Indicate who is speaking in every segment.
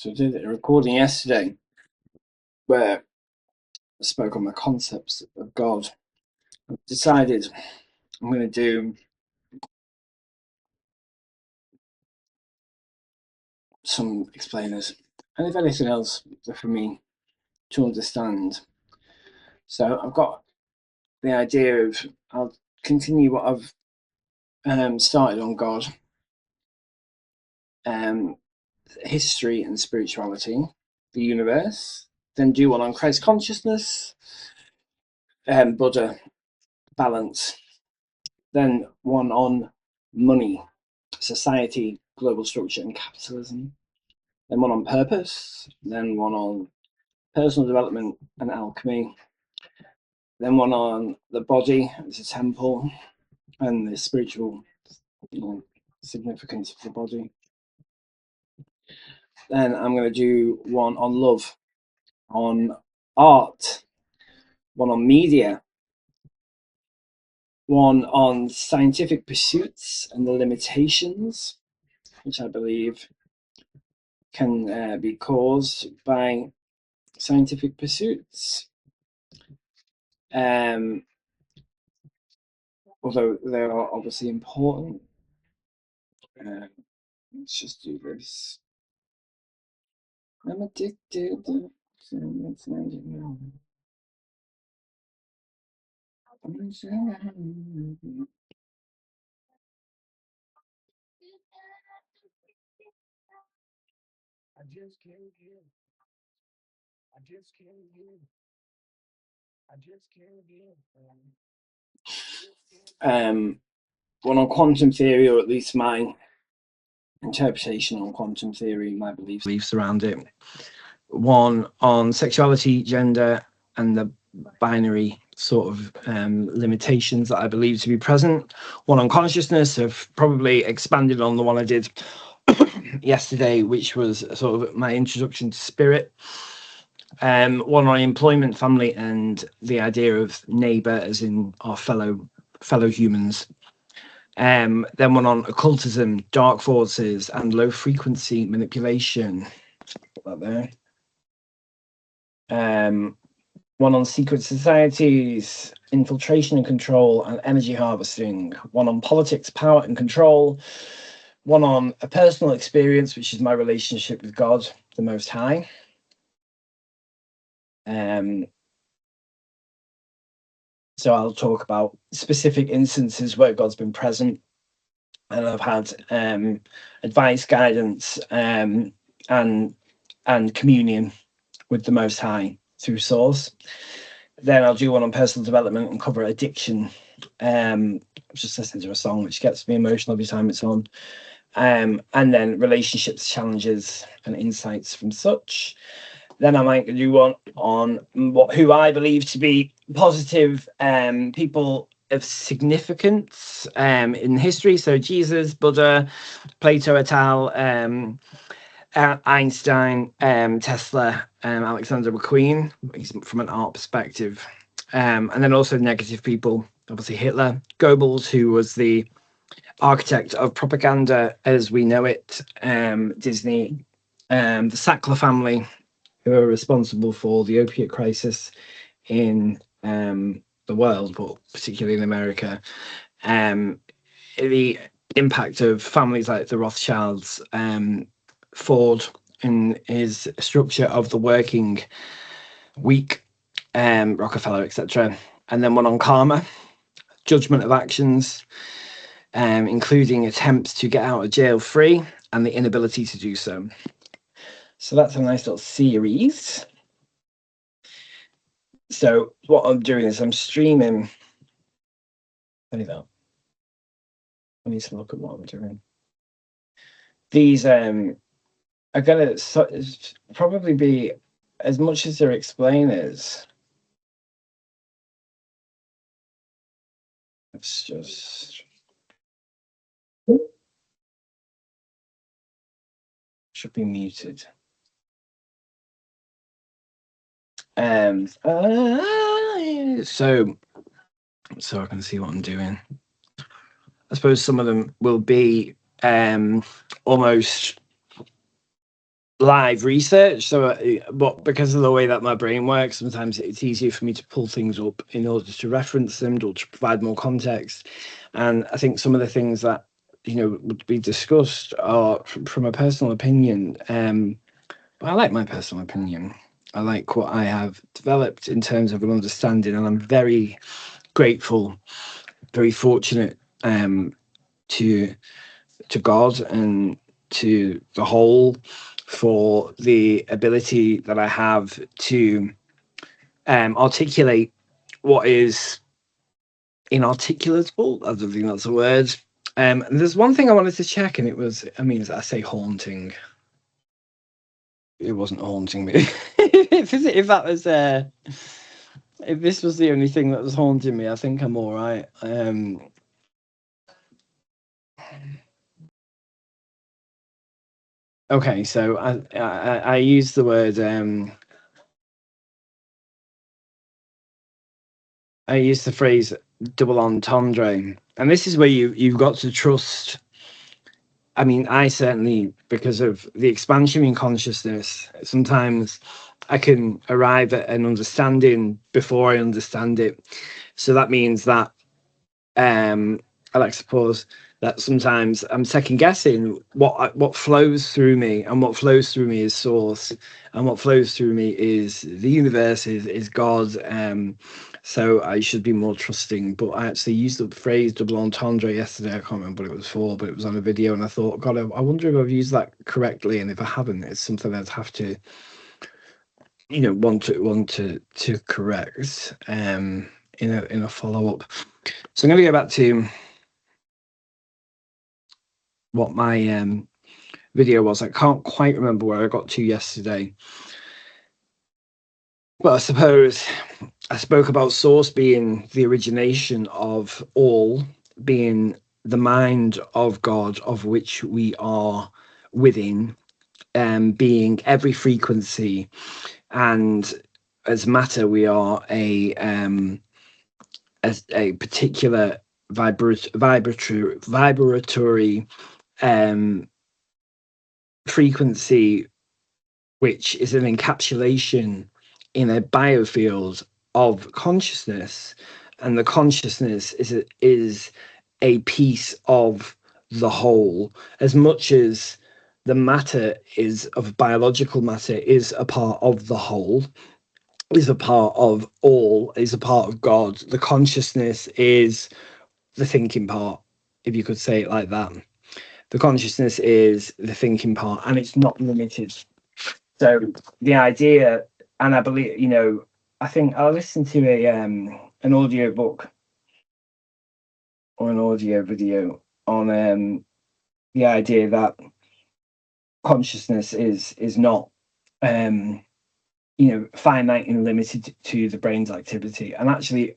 Speaker 1: So I did a recording yesterday where I spoke on the concepts of God. I've decided I'm going to do some explainers, and if anything else for me to understand. So I've got the idea of I'll continue what I've started on God, history and spirituality, the universe, then do one on Christ consciousness, Buddha, balance, then one on money, society, global structure and capitalism, then one on purpose, then one on personal development and alchemy, then one on the body as a temple and the spiritual significance of the body. Then I'm going to do one on love, on art, one on media, one on scientific pursuits and the limitations, which I believe can be caused by scientific pursuits. Although they are obviously important. Let's just do this. I'm addicted. So let's end it now. I just can't give. I just can't give. I just can't give. One on quantum theory, or at least my interpretation on quantum theory, my beliefs around it. One on sexuality, gender, and the binary sort of limitations that I believe to be present. One on consciousness. I've probably expanded on the one I did yesterday, which was sort of my introduction to spirit. One on employment, family, and the idea of neighbour as in our fellow humans. Then one on occultism, dark forces, and low frequency manipulation. Put that there. One on secret societies, infiltration and control, and energy harvesting. One on politics, power and control. One on a personal experience, which is my relationship with God, the Most High. So I'll talk about specific instances where God's been present, and I've had advice, guidance, and communion with the Most High through Source. Then I'll do one on personal development and cover addiction. I was just listening to a song which gets me emotional every time it's on. And then relationships, challenges, and insights from such. Then I might do one on who I believe to be positive people of significance in history. So Jesus, Buddha, Plato et al., Einstein, Tesla, Alexander McQueen, from an art perspective. And then also negative people, obviously Hitler, Goebbels, who was the architect of propaganda as we know it, Disney, the Sackler family, who are responsible for the opiate crisis in the world, but particularly in America. The impact of families like the Rothschilds, Ford in his structure of the working week, Rockefeller, etc. And then one on karma, judgment of actions, including attempts to get out of jail free and the inability to do so. So that's a nice little series. So what I'm doing is I'm streaming. There you go. I need to look at what I'm doing. These are going to probably be, as much as they're explainers, it's just should be muted. So I can see what I'm doing. I suppose some of them will be almost live research. So, but because of the way that my brain works, sometimes it's easier for me to pull things up in order to reference them or to provide more context. And I think some of the things that would be discussed are from a personal opinion. But I like my personal opinion. I like what I have developed in terms of an understanding, and I'm very grateful, very fortunate to God and to the whole for the ability that I have to articulate what is inarticulatable. I don't think that's a word. And there's one thing I wanted to check, and it was, I say haunting. It wasn't haunting me. if that was if this was the only thing that was haunting me, I think I'm all right. Okay, so I use the word I use the phrase double entendre, and this is where you've got to trust. I certainly, because of the expansion in consciousness, sometimes I can arrive at an understanding before I understand it. So that means that I like to suppose that sometimes I'm second guessing what flows through me, and what flows through me is source, and what flows through me is the universe, is God. So I should be more trusting. But I actually used the phrase double entendre yesterday. I can't remember what it was for, but it was on a video, and I thought, God, I wonder if I've used that correctly, and if I haven't, it's something I'd have to, want to correct in a follow up. So I'm going to go back to what my video was. I can't quite remember where I got to yesterday, but I suppose I spoke about source being the origination of all, being the mind of God, of which we are within, being every frequency, and as matter we are as a particular vibratory frequency, which is an encapsulation in a biofield of consciousness, and the consciousness is a piece of the whole, as much as the matter is of biological matter is a part of the whole, is a part of all, is a part of God. The consciousness is the thinking part, if you could say it like that. The consciousness is the thinking part, and it's not limited. So the idea, and I believe, I think I listened to an audio book or an audio video on the idea that consciousness is not finite and limited to the brain's activity. And actually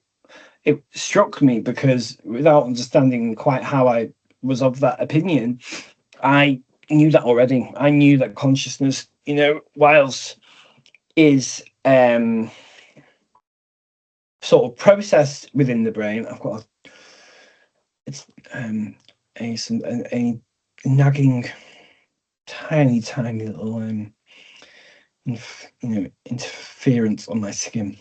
Speaker 1: it struck me, because without understanding quite how I was of that opinion, I knew that already. I knew that consciousness, whilst is sort of processed within the brain. I've got a nagging, tiny little interference on my skin.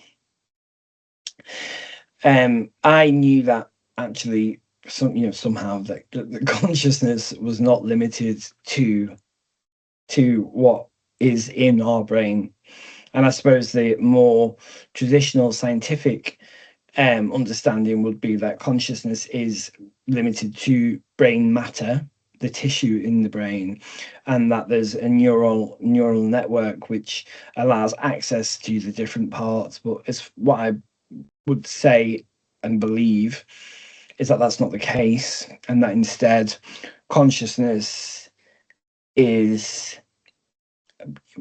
Speaker 1: I knew that actually somehow that the consciousness was not limited to what is in our brain. And I suppose the more traditional scientific understanding would be that consciousness is limited to brain matter, the tissue in the brain, and that there's a neural network which allows access to the different parts. But it's what I would say and believe is that that's not the case, and that instead consciousness is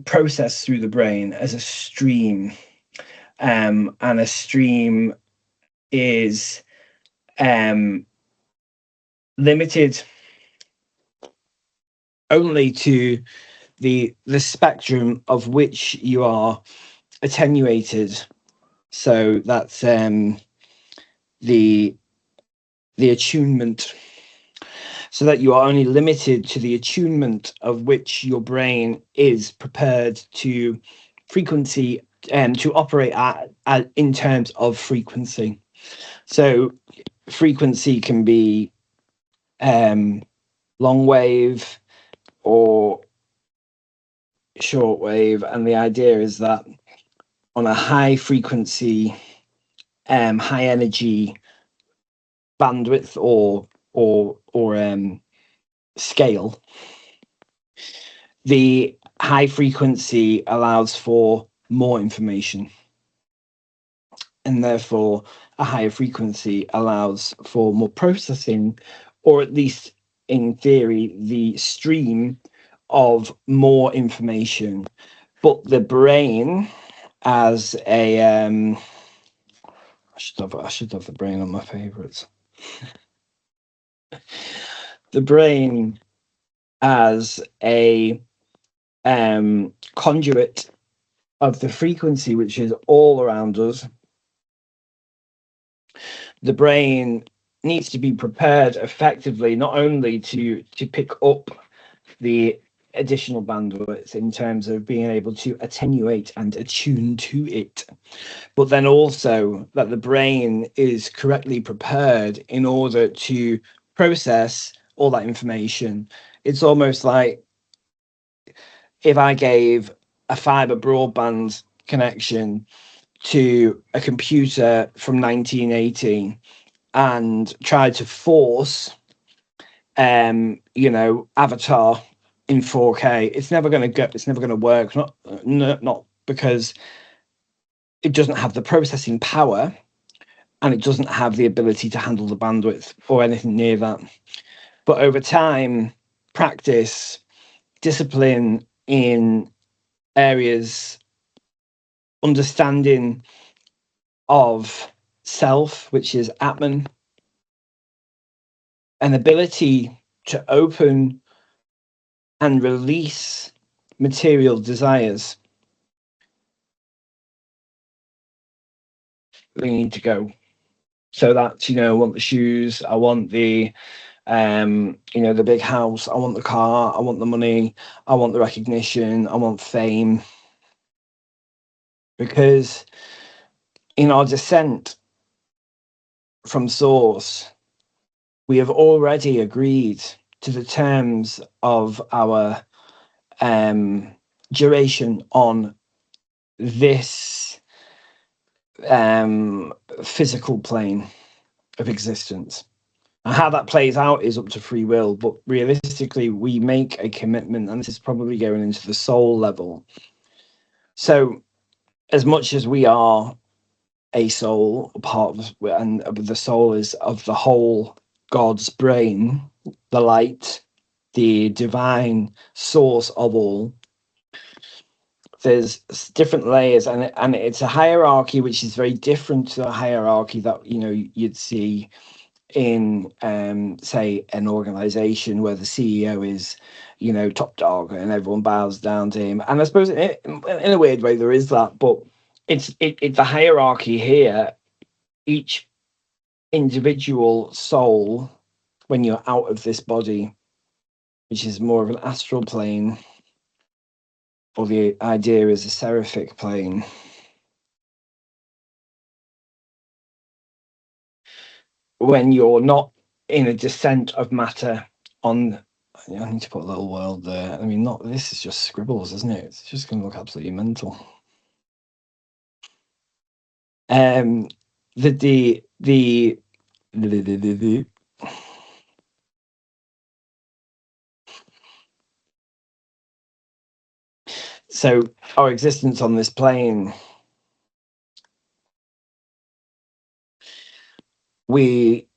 Speaker 1: processed through the brain as a stream, and a stream is limited only to the spectrum of which you are attenuated. So that's the attunement. so that you are only limited to the attunement of which your brain is prepared to frequency to operate at in terms of frequency. So frequency can be long wave or short wave, and the idea is that on a high frequency, high energy bandwidth or scale, the high frequency allows for more information, and therefore a higher frequency allows for more processing, or at least in theory the stream of more information. But the brain as a I should have the brain on my favorites. The brain as a conduit of the frequency which is all around us. The brain needs to be prepared effectively, not only to pick up the additional bandwidth in terms of being able to attenuate and attune to it, but then also that the brain is correctly prepared in order to process all that information. It's almost like if I gave a fiber broadband connection to a computer from 1980 and tried to force Avatar in 4K, it's never going to work. Not because it doesn't have the processing power and it doesn't have the ability to handle the bandwidth or anything near that. But over time, practice, discipline in areas, understanding of self, which is Atman, an ability to open and release material desires. They need to go. So that's, I want the shoes, I want the the big house, I want the car, I want the money, I want the recognition, I want fame. Because in our descent from source, we have already agreed to the terms of our duration on this physical plane of existence. And how that plays out is up to free will, but realistically we make a commitment, and this is probably going into the soul level. So as much as we are a soul, a part of, and the soul is of the whole God's brain, the light, the divine source of all, there's different layers, and it's a hierarchy which is very different to the hierarchy that you'd see in say an organization where the CEO is top dog and everyone bows down to him. And I suppose in a weird way there is that, but it's the hierarchy here. Each individual soul, when you're out of this body, which is more of an astral plane, or the idea is a seraphic plane, when you're not in a descent of matter on, I need to put a little world there. I mean, not this is just scribbles, isn't it? It's just going to look absolutely mental. So our existence on this plane, we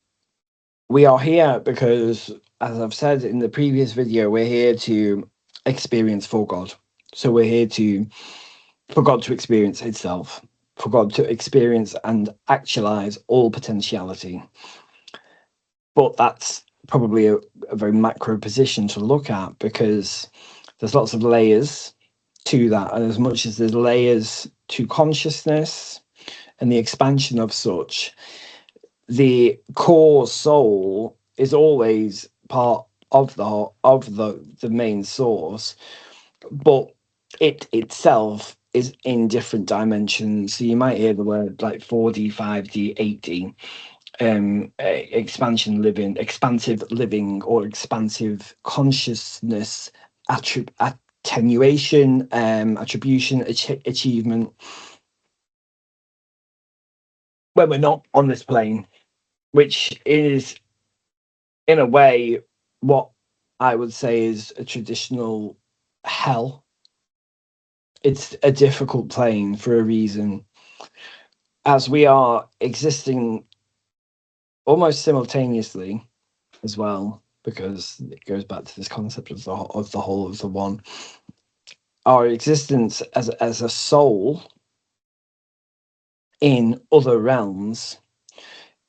Speaker 1: are here because, as I've said in the previous video, we're here to experience for God. So we're here for God to experience itself, for God to experience and actualize all potentiality. But that's probably a very macro position to look at, because there's lots of layers to that. And as much as there's layers to consciousness and the expansion of such, the core soul is always part of the main source, but it itself is in different dimensions. So you might hear the word like 4D, 5D, 8D, expansive living, or expansive consciousness, attenuation, attribution, achievement, when we're not on this plane, which is in a way what I would say is a traditional hell. It's a difficult plane for a reason, as we are existing almost simultaneously as well, because it goes back to this concept of the whole of the one. Our existence as a soul in other realms,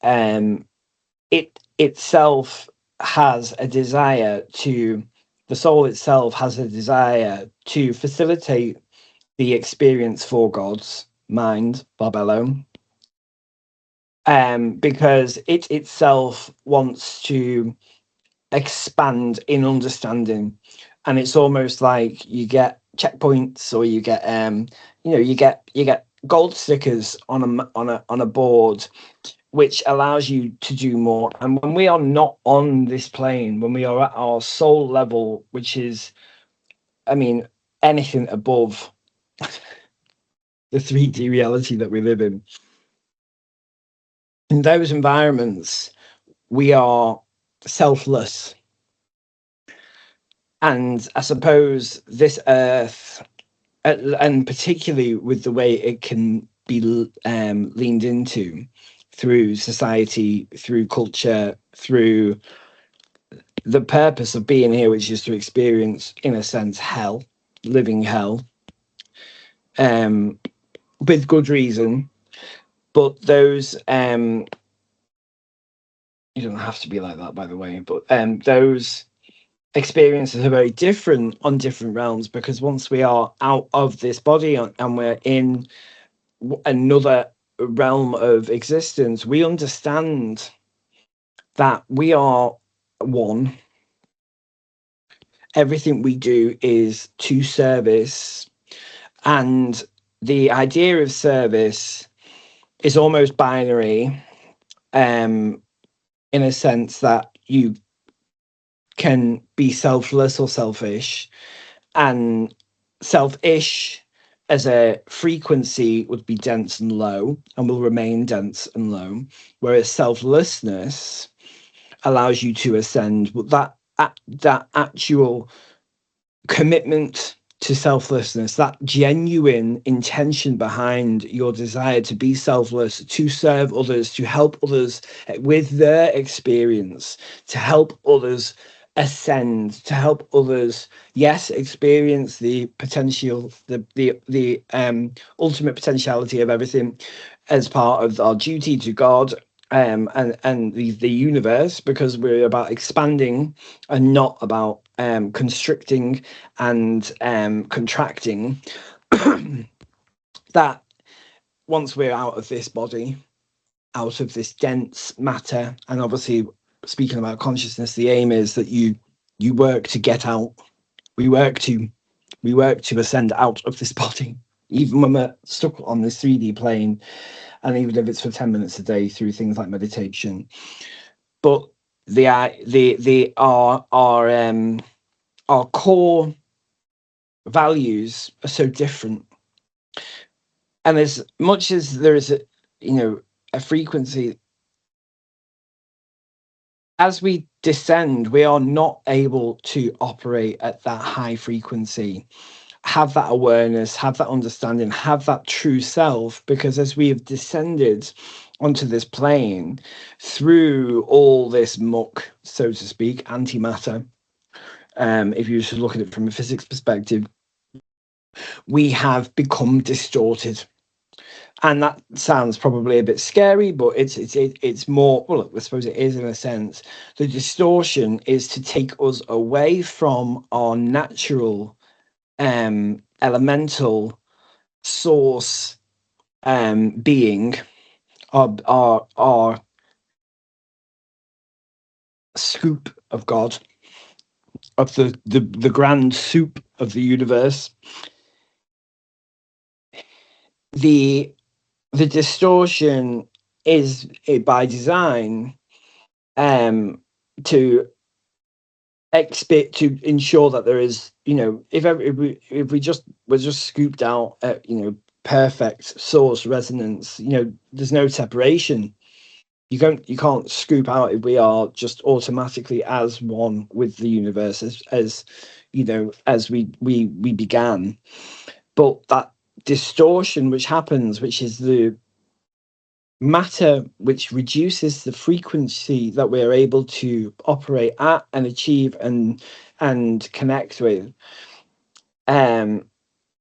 Speaker 1: it itself has a desire to, the soul itself has a desire to facilitate the experience for God's mind, Barbello, because it itself wants to expand in understanding, and it's almost like you get checkpoints, or you get you get gold stickers on a board, which allows you to do more. And when we are not on this plane, when we are at our soul level, which is, I mean, anything above the 3D reality that we live in those environments, we are selfless. And I suppose this earth, and particularly with the way it can be leaned into through society, through culture, through the purpose of being here, which is to experience, in a sense, hell, living hell, with good reason. But those, you don't have to be like that, by the way, but those experiences are very different on different realms, because once we are out of this body and we're in another realm of existence, we understand that we are one. Everything we do is to service, and the idea of service is almost binary, in a sense that you can be selfless or selfish, and selfish as a frequency would be dense and low, and will remain dense and low, whereas selflessness allows you to ascend. But that actual commitment to selflessness, that genuine intention behind your desire to be selfless, to serve others, to help others with their experience, to help others ascend, to help others, yes, experience the potential, the ultimate potentiality of everything as part of our duty to God, and the universe, because we're about expanding and not about constricting and contracting. That once we're out of this body, out of this dense matter, and obviously speaking about consciousness, the aim is that you work to get out. We work to ascend out of this body, even when we're stuck on this 3D plane, and even if it's for 10 minutes a day through things like meditation. But our core values are so different, and as much as there is a frequency, as we descend, we are not able to operate at that high frequency, have that awareness, have that understanding, have that true self, because as we have descended onto this plane through all this muck, so to speak, antimatter, if you should look at it from a physics perspective, we have become distorted. And that sounds probably a bit scary, but it's more, well, I suppose it is in a sense. The distortion is to take us away from our natural elemental source being, our scoop of God, of the grand soup of the universe, the distortion is by design, to to ensure that there is, if we just were just scooped out at, perfect source resonance, there's no separation. You can't scoop out if we are just automatically as one with the universe, as as we began. But that distortion which happens, which is the matter which reduces the frequency that we're able to operate at and achieve and connect with,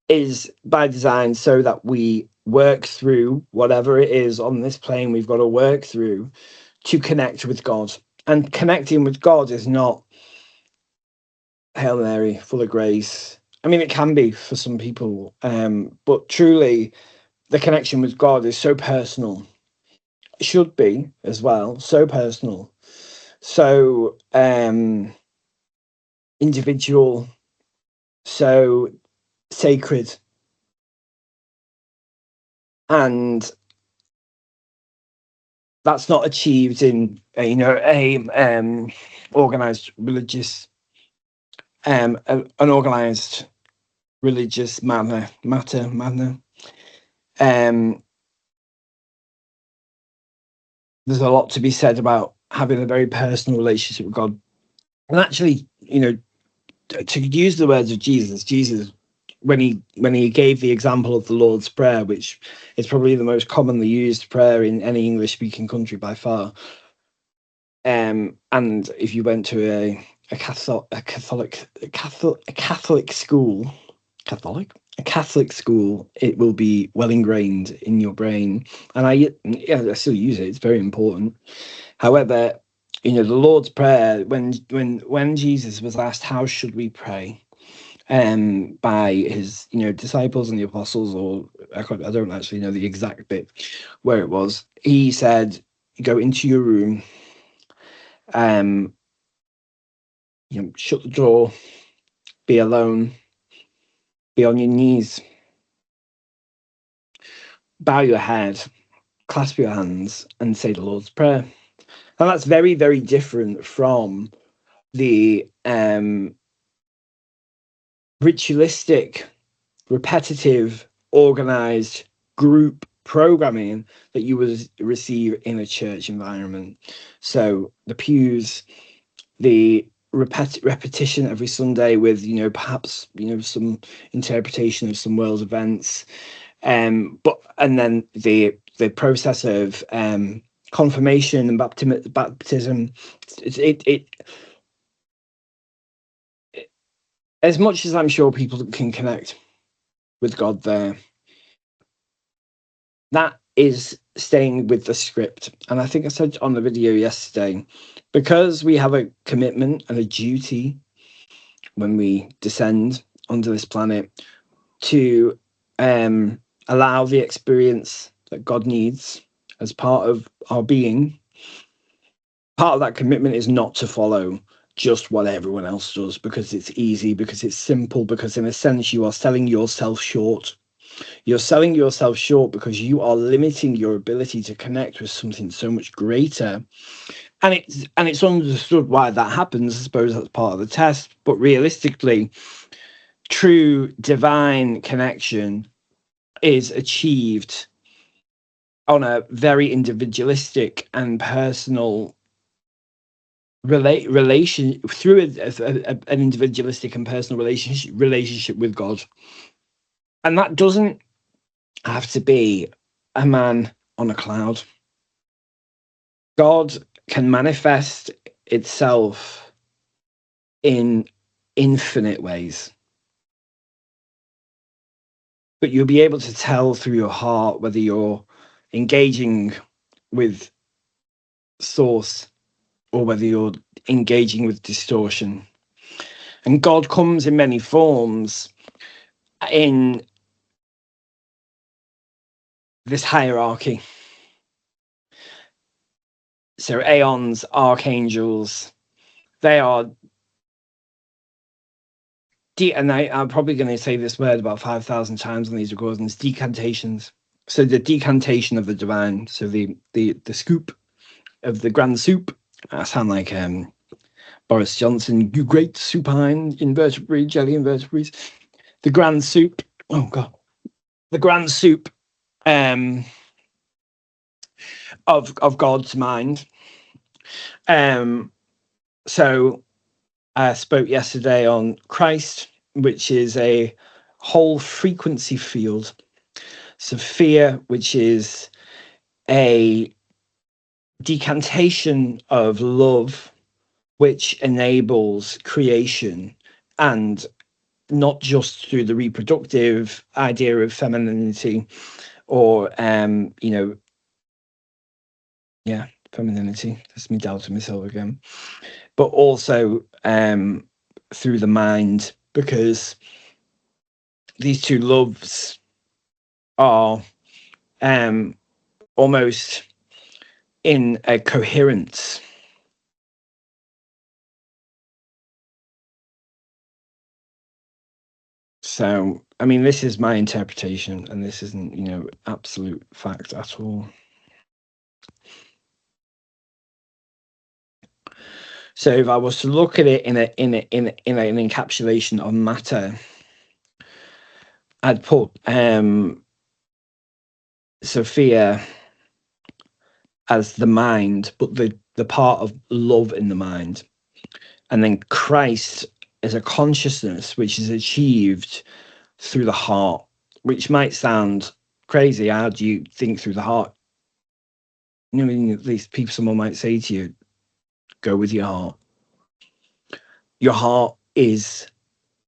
Speaker 1: is by design so that we work through whatever it is on this plane we've got to work through to connect with God. And connecting with God is not Hail Mary, full of grace. I mean, it can be for some people, but truly the connection with God is so personal. It should be as well, so personal, so individual, so sacred. And that's not achieved in a organized religious, an organized religious matter. There's a lot to be said about having a very personal relationship with God. And actually, to use the words of Jesus, when he gave the example of the Lord's Prayer, which is probably the most commonly used prayer in any English speaking country by far. And if you went to a Catholic school, it will be well ingrained in your brain. And I still use it. It's very important. However, the Lord's Prayer, when Jesus was asked how should we pray, by his disciples and the apostles, or I don't actually know the exact bit where it was, he said, go into your room, shut the door, be alone, be on your knees, bow your head, clasp your hands, and say the Lord's Prayer. And that's very, very different from the ritualistic, repetitive, organized group programming that you would receive in a church environment. So the pews, the repetition every Sunday with perhaps some interpretation of some world events, and then the process of confirmation and baptism. It as much as I'm sure people can connect with God there, that is staying with the script. And I think I said on the video yesterday, because we have a commitment and a duty when we descend onto this planet to allow the experience that God needs as part of our being. Part of that commitment is not to follow just what everyone else does because it's easy, because it's simple, because in a sense you are selling yourself short. You're selling yourself short because you are limiting your ability to connect with something so much greater. And it's understood why that happens. I suppose that's part of the test. But realistically, true divine connection is achieved on a very individualistic and personal relation through an individualistic and personal relationship with God. And that doesn't have to be a man on a cloud. God can manifest itself in infinite ways. But you'll be able to tell through your heart whether you're engaging with source or whether you're engaging with distortion. And God comes in many forms in this hierarchy. So aeons, archangels, They are and I'm probably going to say this word about 5,000 times on these recordings, decantations. So the decantation of the divine. So the scoop of the grand soup. I sound like Boris Johnson, you great supine invertebrate, jelly invertebrates. The grand soup. Oh God. The grand soup of God's mind. So I spoke yesterday on Christ, which is a whole frequency field. Sophia, which is a decantation of love, which enables creation, and not just through the reproductive idea of femininity or femininity. That's me doubting myself again. But also through the mind, because these two loves are almost in a coherence. So, I mean, this is my interpretation, and this isn't, absolute fact at all. So, if I was to look at it in an encapsulation of matter, I'd put Sophia as the mind, but the part of love in the mind, and then Christ as a consciousness which is achieved through the heart, which might sound crazy. How do you think through the heart? At least someone might say to you, go with your heart. Your heart is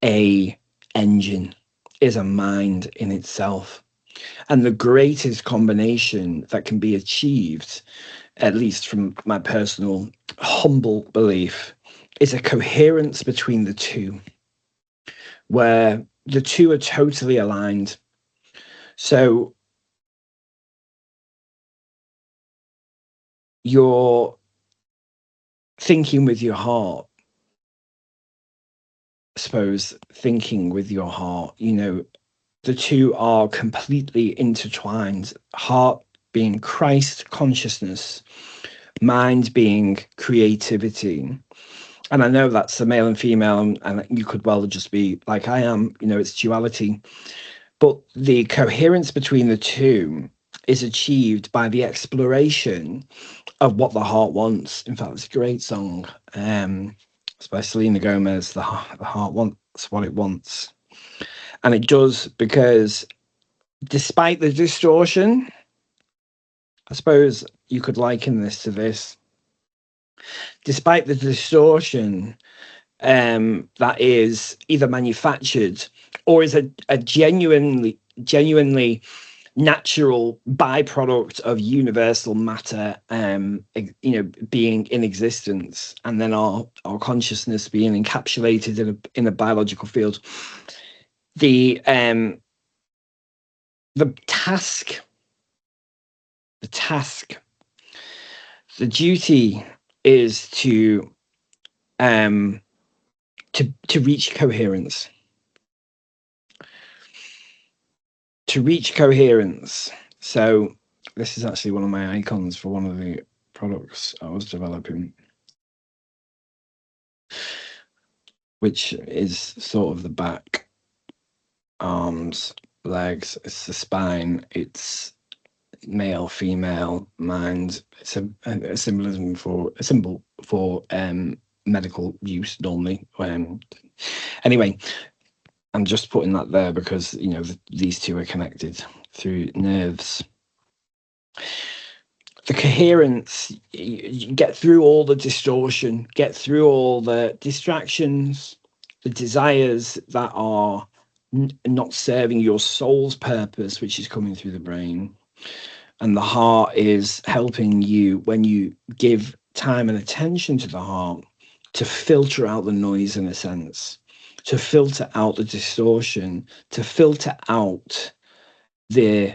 Speaker 1: a engine, is a mind in itself. And the greatest combination that can be achieved, at least from my personal humble belief, is a coherence between the two, where the two are totally aligned. So you're thinking with your heart, I suppose, thinking with your heart, the two are completely intertwined. Heart being Christ consciousness, mind being creativity. And I know that's the male and female, and you could well just be like I am, it's duality. But the coherence between the two is achieved by the exploration of what the heart wants. In fact, it's a great song. It's by Selena Gomez, the heart wants what it wants. And it does, because despite the distortion, I suppose you could liken this to this. Despite the distortion that is either manufactured or is a genuinely natural byproduct of universal matter, being in existence, and then our consciousness being encapsulated in a biological field. The task, the duty is to reach coherence. To reach coherence. So this is actually one of my icons for one of the products I was developing, which is sort of the back, arms, legs, it's the spine, it's male, female, mind. It's a symbol for medical use normally. Anyway, I'm just putting that there because these two are connected through nerves. The coherence, you get through all the distortion, get through all the distractions, the desires that are not serving your soul's purpose, which is coming through the brain. And the heart is helping you, when you give time and attention to the heart, to filter out the noise, in a sense, to filter out the distortion, to filter out the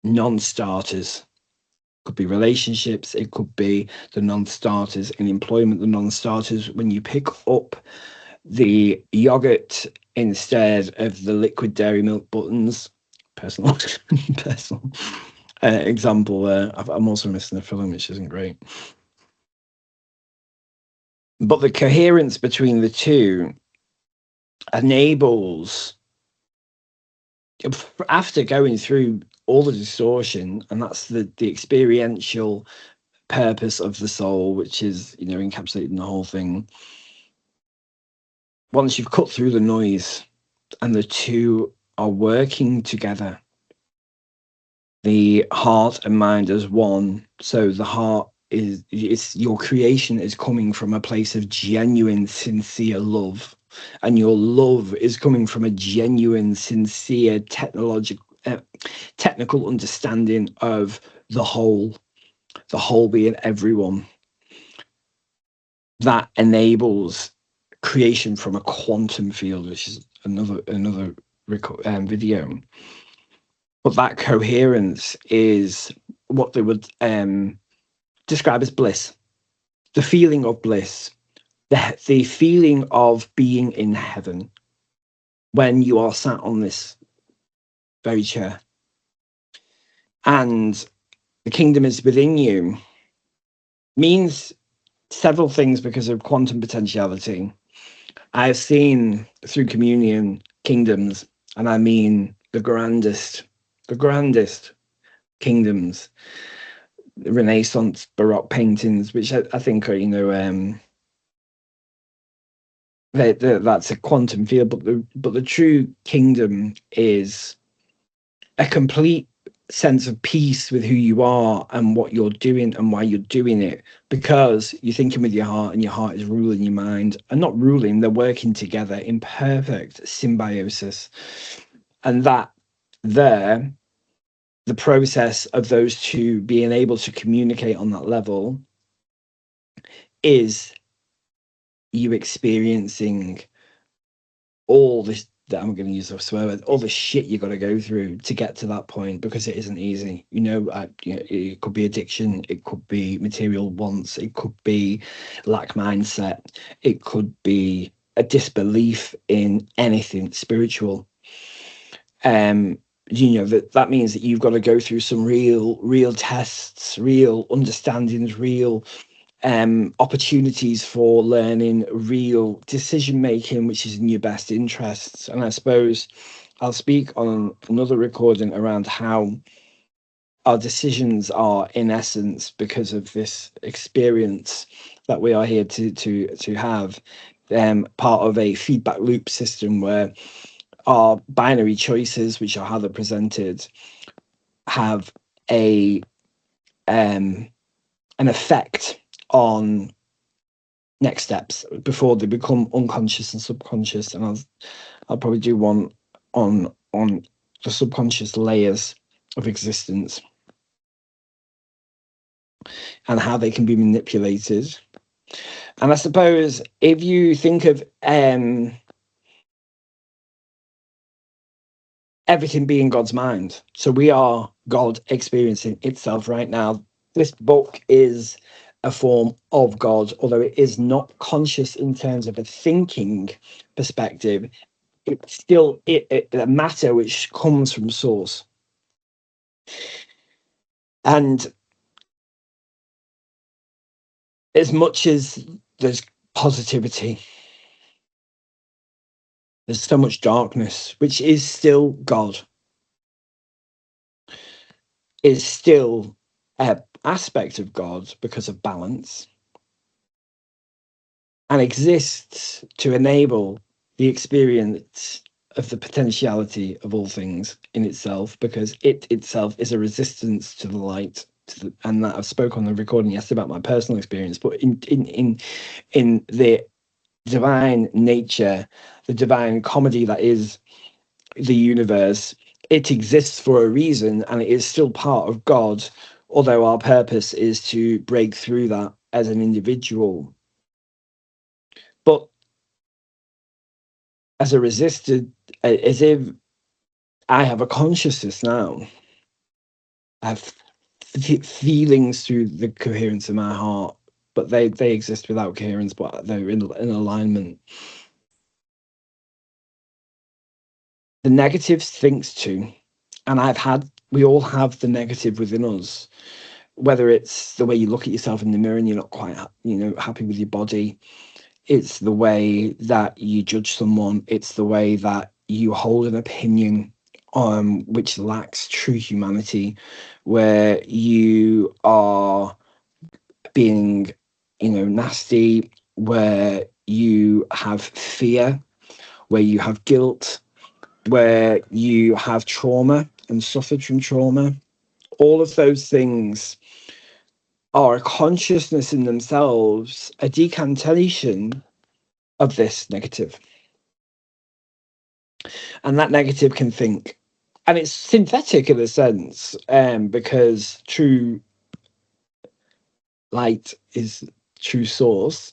Speaker 1: non-starters, could be relationships, it could be the non-starters in employment, the non-starters when you pick up the yogurt instead of the liquid dairy milk buttons. Personal personal example there. I'm also missing a film, which isn't great. But the coherence between the two enables, after going through all the distortion, and that's the experiential purpose of the soul, which is, you know, encapsulated in the whole thing. Once you've cut through the noise and the two are working together, the heart and mind as one. So the heart is, it's your creation is coming from a place of genuine, sincere love, and your love is coming from a genuine, sincere, technical understanding of the whole being everyone. That enables creation from a quantum field, which is another video. But that coherence is what they would describe as bliss, the feeling of bliss, the feeling of being in heaven when you are sat on this very chair. And the kingdom is within you means several things because of quantum potentiality. I've seen through communion kingdoms, and I mean the grandest kingdoms, Renaissance, Baroque paintings, which I think are, you know, that's a quantum field. But the true kingdom is a complete sense of peace with who you are and what you're doing and why you're doing it, because you're thinking with your heart and your heart is ruling your mind, and not ruling, they're working together in perfect symbiosis. And that there, the process of those two being able to communicate on that level is you experiencing all this, that I'm going to use a swear word, all the shit you got to go through to get to that point, because it isn't easy. You know, it could be addiction, it could be material wants, it could be lack mindset, it could be a disbelief in anything spiritual. You know, that means that you've got to go through some real tests, real understandings, real opportunities for learning, real decision making, which is in your best interests. And I suppose I'll speak on another recording around how our decisions are, in essence, because of this experience that we are here to have, part of a feedback loop system where our binary choices, which are how they're presented, have an effect on next steps before they become unconscious and subconscious. And I'll probably do one on the subconscious layers of existence and how they can be manipulated. And I suppose if you think of everything being God's mind, so we are God experiencing itself right now. This book is a form of God, although it is not conscious in terms of a thinking perspective. It's still a matter which comes from source. And as much as there's positivity, there's so much darkness, which is still God, is still an aspect of God because of balance, and exists to enable the experience of the potentiality of all things in itself, because it itself is a resistance to the light. And that I've spoke on the recording yesterday about my personal experience, but in the divine nature, the divine comedy that is the universe, it exists for a reason, and it is still part of God, although our purpose is to break through that as an individual. But as a resisted, as if I have a consciousness now, I have feelings through the coherence of my heart, but they exist without coherence, but they're in alignment. The negative thinks too, and we all have the negative within us, whether it's the way you look at yourself in the mirror and you're not quite happy with your body. It's the way that you judge someone. It's the way that you hold an opinion which lacks true humanity, where you are being, nasty, where you have fear, where you have guilt, where you have trauma and suffered from trauma. All of those things are a consciousness in themselves, a decantation of this negative. And that negative can think. And it's synthetic in a sense, because true light is true source,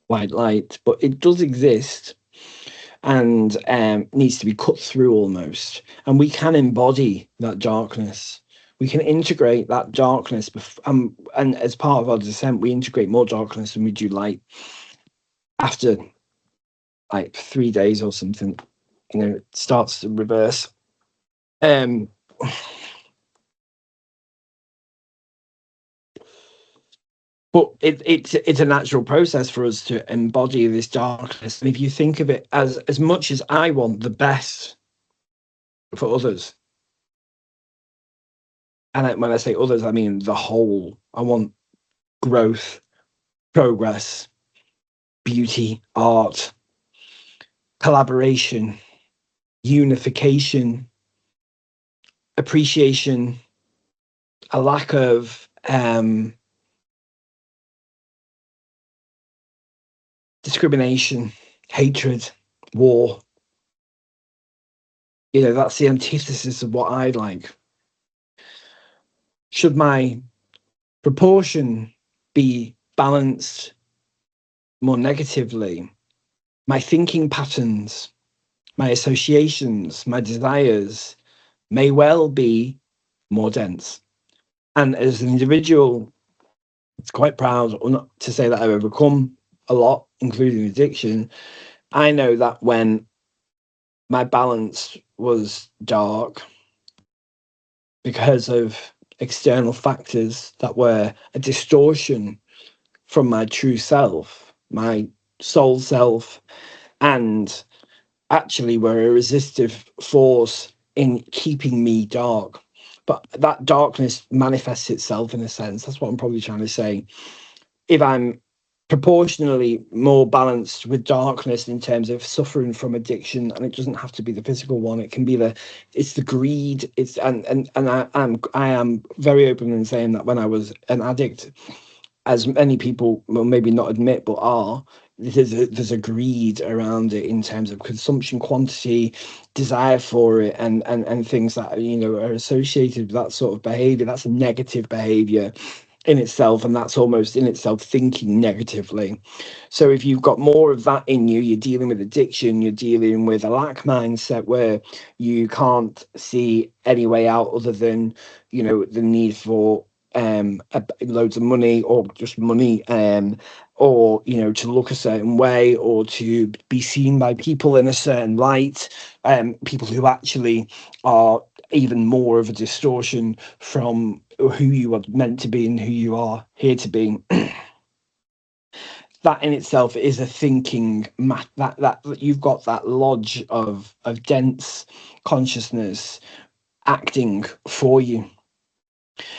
Speaker 1: white light, but it does exist and needs to be cut through almost. And we can embody that darkness. We can integrate that darkness. And as part of our descent, we integrate more darkness than we do light. After like 3 days or something, it starts to reverse. But it's a natural process for us to embody this darkness. And if you think of it as much as I want the best for others, and when I say others, I mean the whole. I want growth, progress, beauty, art, collaboration, unification, appreciation, a lack of discrimination, hatred, war. That's the antithesis of what I like. Should my proportion be balanced more negatively, my thinking patterns, my associations, my desires may well be more dense. And as an individual, it's quite proud, or not to say that I've overcome a lot, including addiction. I know that when my balance was dark because of external factors that were a distortion from my true self, my soul self, and actually were a resistive force in keeping me dark. But that darkness manifests itself in a sense. That's what I'm probably trying to say. If I'm proportionally more balanced with darkness in terms of suffering from addiction, and it doesn't have to be the physical one, it can be it's the greed. I am very open in saying that when I was an addict, as many people will maybe not admit but are, there's a greed around it in terms of consumption, quantity, desire for it, and things that are associated with that sort of behavior. That's a negative behavior in itself, and that's almost in itself thinking negatively. So if you've got more of that in you, you're dealing with addiction, you're dealing with a lack mindset where you can't see any way out other than the need for loads of money, or just money, or to look a certain way, or to be seen by people in a certain light, people who actually are even more of a distortion from who you are meant to be and who you are here to be. That in itself is a thinking that you've got that lodge of dense consciousness acting for you.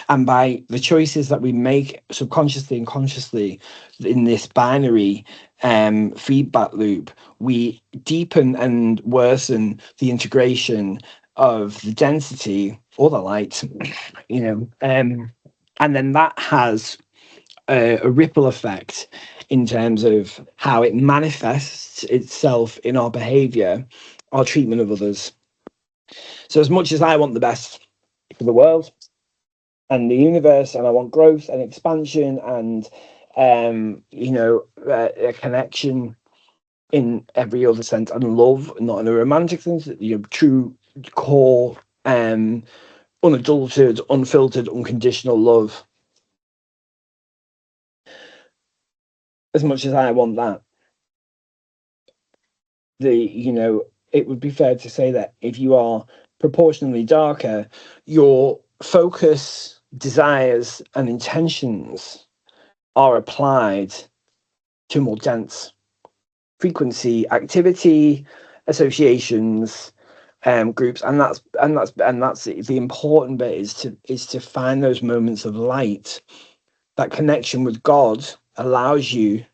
Speaker 1: And by the choices that we make subconsciously and consciously in this binary feedback loop, we deepen and worsen the integration of the density or the light, and then that has a ripple effect in terms of how it manifests itself in our behavior, our treatment of others. So as much as I want the best for the world and the universe, and I want growth and expansion and a connection in every other sense, and love, not in a romantic sense, true core unadulterated, unfiltered, unconditional love. As much as I want that, it would be fair to say that if you are proportionally darker, your focus, desires, and intentions are applied to more dense frequency activity, associations, groups, and that's the important bit, is to find those moments of light. That connection with God allows you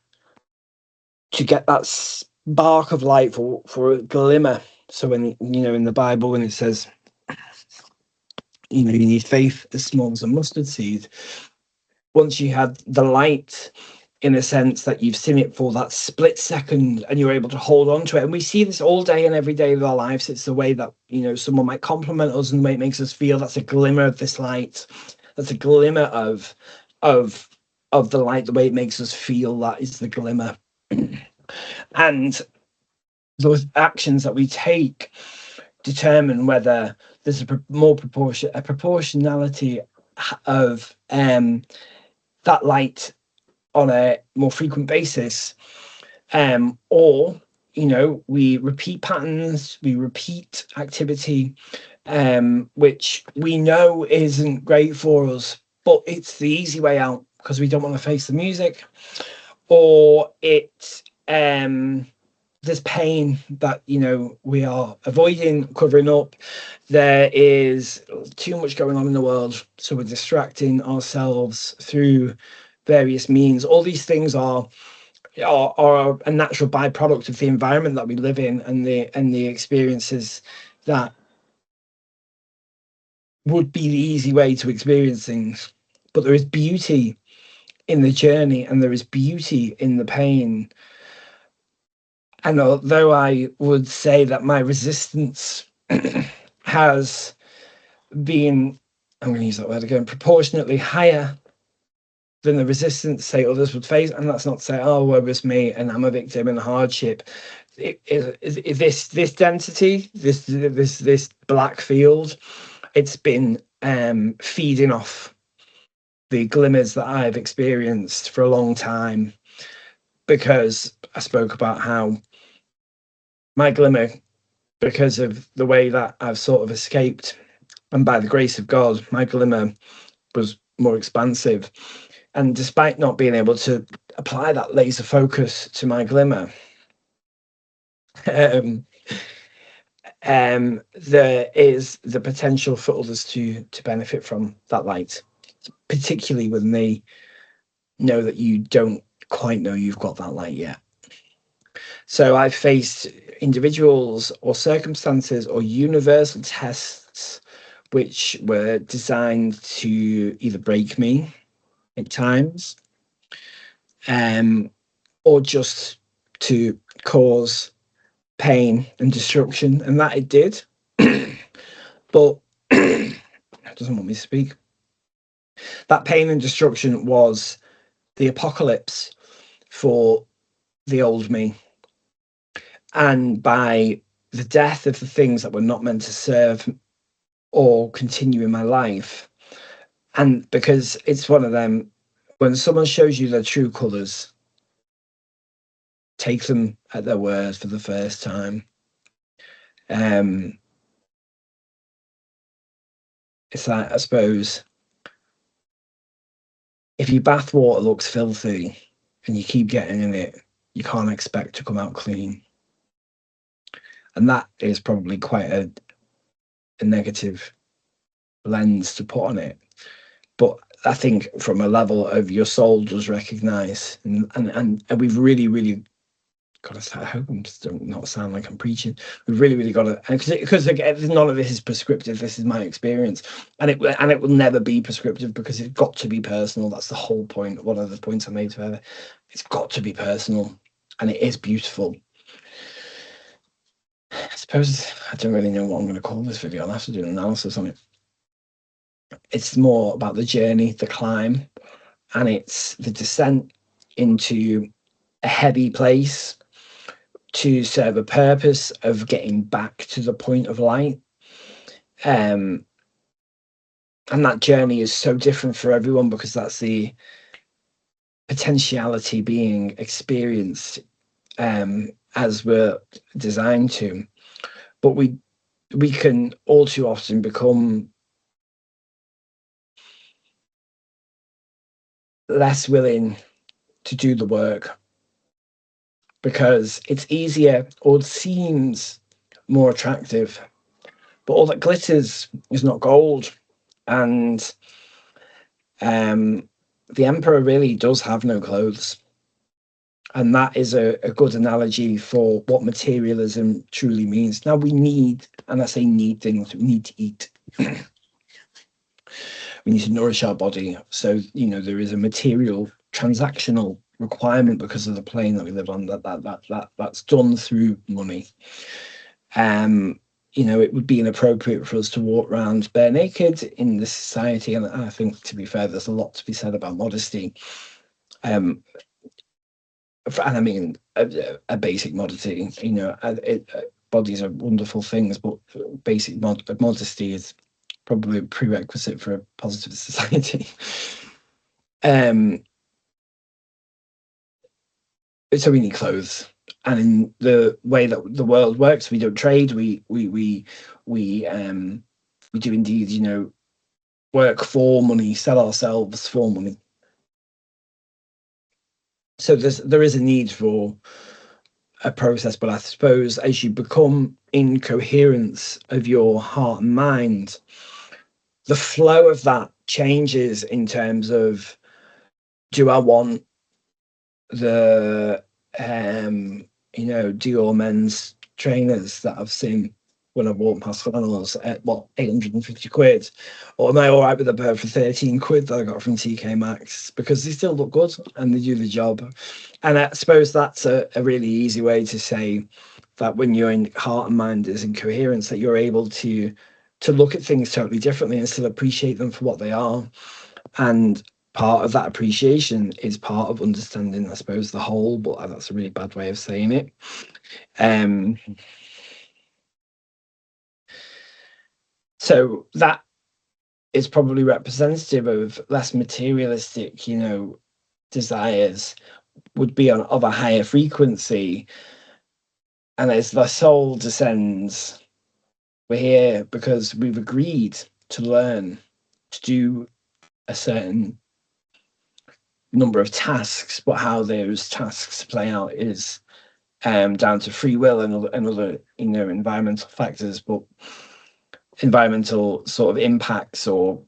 Speaker 1: to get that spark of light for a glimmer. So when in the Bible, when it says you need faith as small as a mustard seed, once you have the light, in a sense that you've seen it for that split second and you're able to hold on to it. And we see this all day and every day of our lives. It's the way that someone might compliment us and the way it makes us feel. That's a glimmer of this light. That's a glimmer of the light. The way it makes us feel, that is the glimmer. And those actions that we take determine whether there's a proportionality of that light on a more frequent basis, or we repeat patterns, we repeat activity, which we know isn't great for us, but it's the easy way out because we don't want to face the music, or there's pain that we are avoiding, covering up. There is too much going on in the world, so we're distracting ourselves through various means. All these things are a natural byproduct of the environment that we live in and the experiences that would be the easy way to experience things. But there is beauty in the journey, and there is beauty in the pain. And although I would say that my resistance has been, I'm going to use that word again, proportionately higher than the resistance, say, others would face, and that's not to say, oh, woe is me and I'm a victim and hardship. This density, this black field, it's been feeding off the glimmers that I've experienced for a long time, because I spoke about how my glimmer, because of the way that I've sort of escaped, and by the grace of God, my glimmer was more expansive. And despite not being able to apply that laser focus to my glimmer, there is the potential for others to benefit from that light, particularly when they know that you don't quite know you've got that light yet. So I've faced individuals or circumstances or universal tests which were designed to either break me at times, or just to cause pain and destruction, and that it did. But it doesn't want me to speak. That pain and destruction was the apocalypse for the old me. And by the death of the things that were not meant to serve or continue in my life, and because it's one of them, when someone shows you their true colours, take them at their word for the first time. It's like, I suppose, if your bathwater looks filthy and you keep getting in it, you can't expect to come out clean. And that is probably quite a negative lens to put on it. But I think from a level of your soul does recognise, and we've really, really got to, I hope I'm still not sound like I'm preaching. We've really, really got to, because again, none of this is prescriptive. This is my experience, and it will never be prescriptive, because it's got to be personal. That's the whole point. One of the points I made further. It's got to be personal, and it is beautiful. I suppose I don't really know what I'm going to call this video. I'll have to do an analysis on it. It's more about the journey, the climb, and it's the descent into a heavy place to serve a purpose of getting back to the point of light. And that journey is so different for everyone, because that's the potentiality being experienced as we're designed to. But we can all too often become less willing to do the work, because it's easier, or it seems more attractive, but all that glitters is not gold. And the emperor really does have no clothes. And that is a good analogy for what materialism truly means. Now, we need, and I say need things, we need to eat. We need to nourish our body. So, there is a material transactional requirement because of the plane that we live on, that's done through money. It would be inappropriate for us to walk around bare naked in this society. And I think, to be fair, there's a lot to be said about modesty. And I mean, a basic modesty, bodies are wonderful things, but basic modesty is probably a prerequisite for a positive society. So we need clothes, and in the way that the world works, we don't trade. We do indeed, work for money, sell ourselves for money. So there is a need for a process, but I suppose as you become in coherence of your heart and mind, the flow of that changes in terms of, do I want the Dior men's trainers that I've seen when I've walked past flannels at 850 quid, or am I all right with a pair for 13 quid that I got from TK Maxx, because they still look good and they do the job? And I suppose that's a really easy way to say that when your heart and mind is in coherence, that you're able to look at things totally differently and still appreciate them for what they are. And part of that appreciation is part of understanding, I suppose, the whole, but that's a really bad way of saying it. So that is probably representative of less materialistic, desires, would be of a higher frequency. And as the soul descends, we're here because we've agreed to learn to do a certain number of tasks, but how those tasks play out is down to free will and other environmental factors, but environmental sort of impacts, or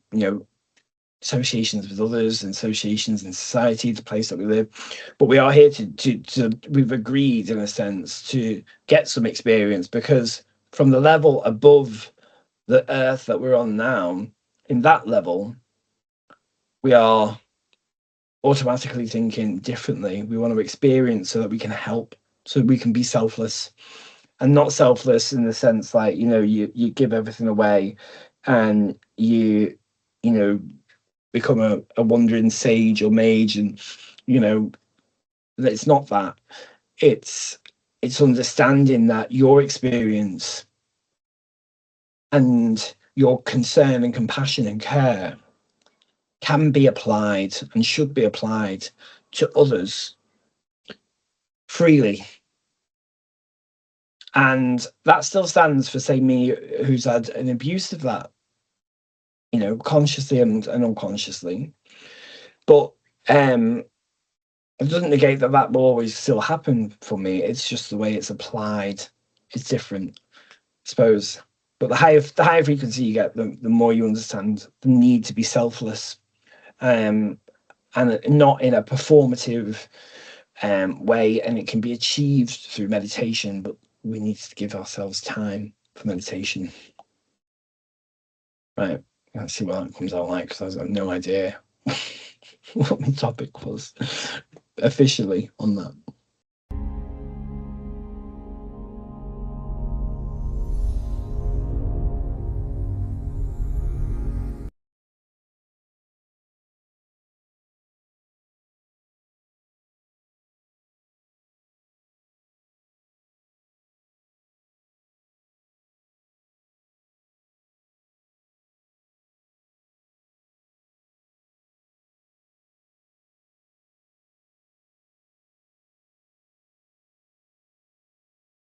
Speaker 1: associations with others and associations in society, the place that we live. But we are here to we've agreed, in a sense, to get some experience, because from the level above the earth that we're on now, in that level, we are automatically thinking differently. We want to experience so that we can help, so we can be selfless. And not selfless in the sense like, you give everything away and you become a wandering sage or mage, and it's not that. It's understanding that your experience and your concern and compassion and care can be applied and should be applied to others freely. And that still stands for, say, me, who's had an abuse of that, consciously and unconsciously. But it doesn't negate that will always still happen for me. It's just the way it's applied. It's different, I suppose. But the higher frequency you get, the more you understand the need to be selfless, and not in a performative way. And it can be achieved through meditation, but we need to give ourselves time for meditation. Right. Let's see what that comes out like, because I've no idea what the topic was officially on that.